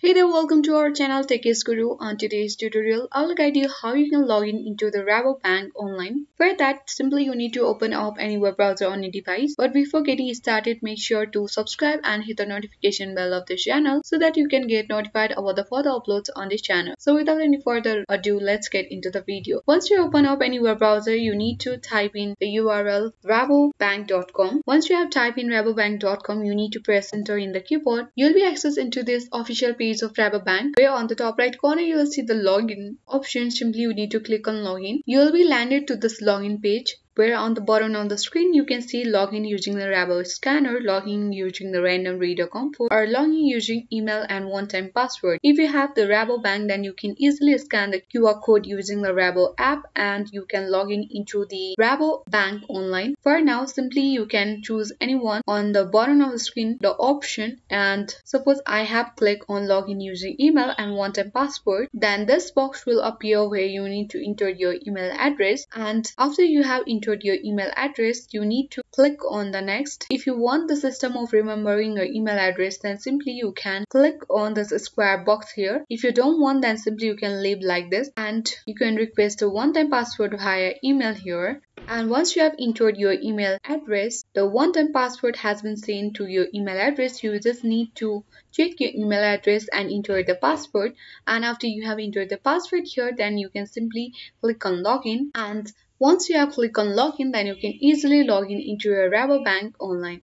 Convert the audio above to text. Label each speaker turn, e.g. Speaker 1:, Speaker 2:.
Speaker 1: Hey there, welcome to our channel Techies Guru. On today's tutorial, I'll guide you how you can log in into the Rabobank Online. For that, simply you need to open up any web browser on your device. But before getting started, make sure to subscribe and hit the notification bell of this channel so that you can get notified about the further uploads on this channel. So without any further ado, let's get into the video. Once you open up any web browser, you need to type in the URL rabobank.com. Once you have typed in rabobank.com, you need to press enter in the keyboard. You'll be accessed into this official page of Rabobank, where on the top right corner you will see the login option. Simply you need to click on login. You will be landed to this login page, where on the bottom of the screen you can see login using the Rabo scanner, login using the random reader comfort, or login using email and one-time password. If you have the Rabobank, then you can easily scan the QR code using the Rabo app and you can log in into the Rabobank Online. For now, simply you can choose anyone on the bottom of the screen, the option, and suppose I have clicked on login using email and one-time password, then this box will appear where you need to enter your email address, and after you have entered your email address, you need to click on the next. If you want the system of remembering your email address, then simply you can click on this square box here. If you don't want, then simply you can leave like this and you can request a one-time password via email here. And once you have entered your email address, the one-time password has been sent to your email address. You just need to check your email address and enter the password. And after you have entered the password here, then you can simply click on login. And once you have clicked on login, then you can easily log in into your Rabobank Online.